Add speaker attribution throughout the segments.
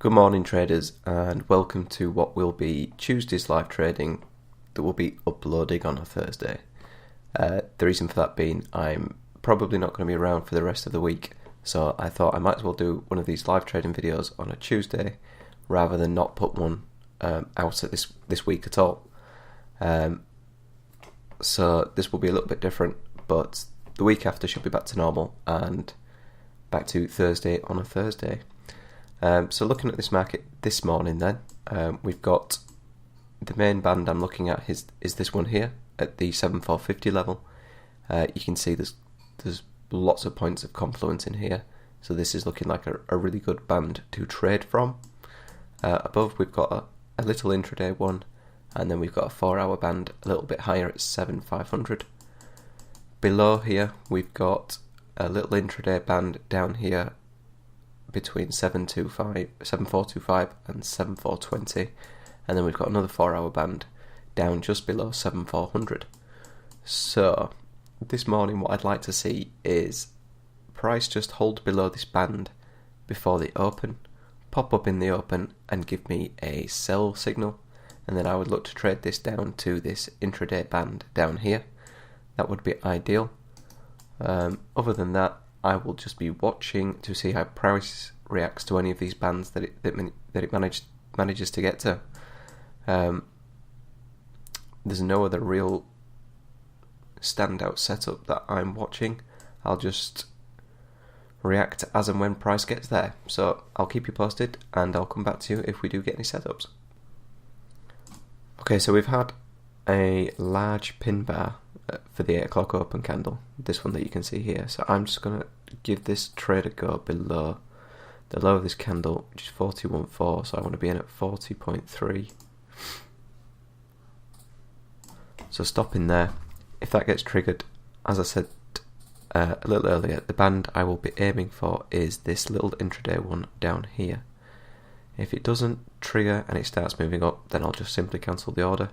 Speaker 1: Good morning traders, and welcome to what will be Tuesday's live trading that will be uploading on a Thursday. The reason for that being I'm probably not going to be around for the rest of the week, so I thought I might as well do one of these live trading videos on a Tuesday rather than not put one out at this week at all. So this will be a little bit different, but the week after should be back to normal and back to Thursday on a Thursday. So looking at this market this morning then, we've got the main band I'm looking at is this one here at the 7450 level. You can see there's lots of points of confluence in here, so this is looking like a really good band to trade from. Above we've got a little intraday one, and then we've got a 4-hour band a little bit higher at 7500. Below here we've got a little intraday band down here between 7425 and 7420, and then we've got another 4-hour band down just below 7400. So this morning what I'd like to see is price just hold below this band before the open, pop up in the open and give me a sell signal, and then I would look to trade this down to this intraday band down here. That would be ideal. Other than that, I will just be watching to see how price reacts to any of these bands that it manages to get to. There's no other real standout setup that I'm watching. I'll just react as and when price gets there. So I'll keep you posted and I'll come back to you if we do get any setups. Okay, so we've had a large pin bar for the 8 o'clock open candle, this one that you can see here. So I'm just going to give this trade a go below the low of this candle, which is 40.14, so I want to be in at 40.3. So stopping there. If that gets triggered, as I said a little earlier, the band I will be aiming for is this little intraday one down here. If it doesn't trigger and it starts moving up, then I'll just simply cancel the order.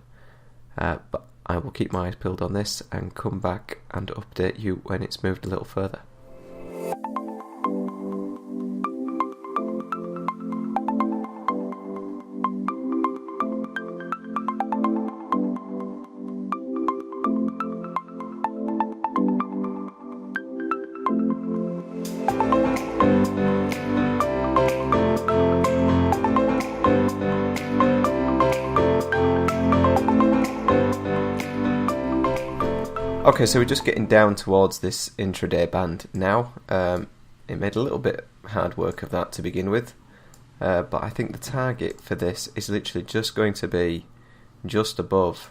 Speaker 1: But I will keep my eyes peeled on this and come back and update you when it's moved a little further. Okay, so we're just getting down towards this intraday band now. It made a little bit hard work of that to begin with, but I think the target for this is literally just going to be just above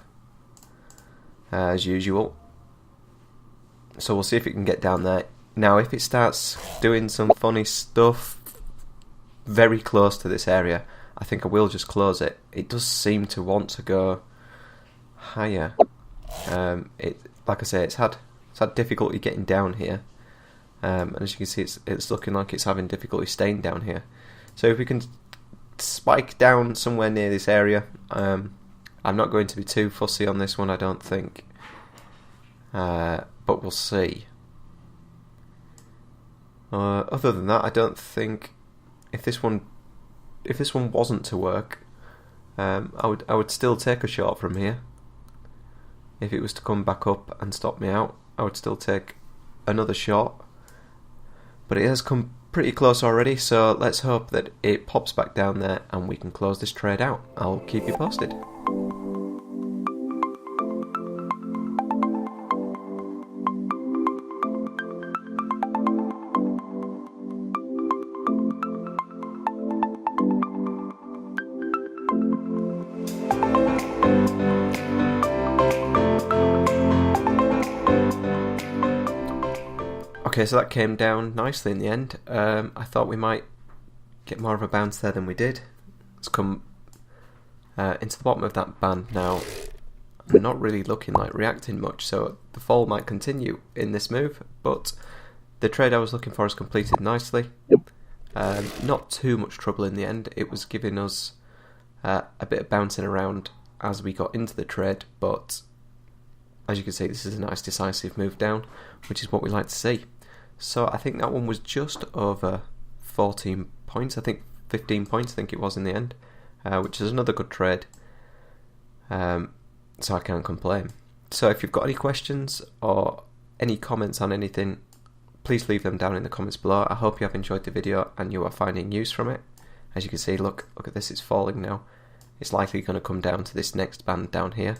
Speaker 1: as usual. So we'll see if it can get down there. Now if it starts doing some funny stuff very close to this area, I think I will just close it. It does seem to want to go higher. Like I say, it's had difficulty getting down here, and as you can see, it's looking like it's having difficulty staying down here. So if we can spike down somewhere near this area, I'm not going to be too fussy on this one, I don't think, but we'll see. Other than that, I don't think if this one wasn't to work, I would still take a short from here. If it was to come back up and stop me out, I would still take another shot. But it has come pretty close already, so let's hope that it pops back down there and we can close this trade out. I'll keep you posted. Okay, so that came down nicely in the end. I thought we might get more of a bounce there than we did. Let's come into the bottom of that band now. I'm not really looking like reacting much, so the fall might continue in this move, but the trade I was looking for is completed nicely. Not too much trouble in the end. It was giving us a bit of bouncing around as we got into the trade, but as you can see, this is a nice decisive move down, which is what we like to see. So I think that one was just over 14 points. I think 15 points I think it was in the end, which is another good trade, so I can't complain. So if you've got any questions or any comments on anything, please leave them down in the comments below. I hope you have enjoyed the video and you are finding use from it. As you can see, look at this, it's falling now. It's likely going to come down to this next band down here.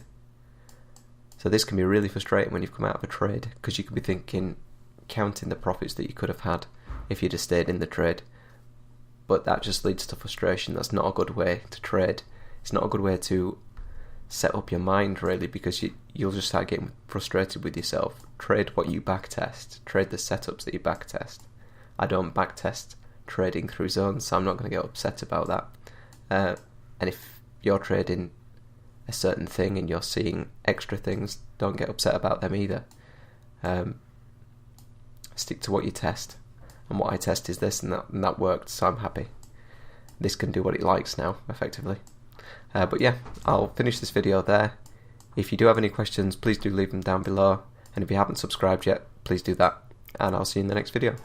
Speaker 1: So this can be really frustrating when you've come out of a trade, because you could be thinking, counting the profits that you could have had if you'd have stayed in the trade. But that just leads to frustration. That's not a good way to trade. It's not a good way to set up your mind, really, because you'll just start getting frustrated with yourself. Trade what you backtest. Trade the setups that you backtest. I don't backtest trading through zones, so I'm not going to get upset about that. And if you're trading a certain thing and you're seeing extra things, don't get upset about them either. Stick to what you test. And what I test is this, and that worked, so I'm happy. This can do what it likes now, effectively. But yeah, I'll finish this video there. If you do have any questions, please do leave them down below. And if you haven't subscribed yet, please do that. And I'll see you in the next video.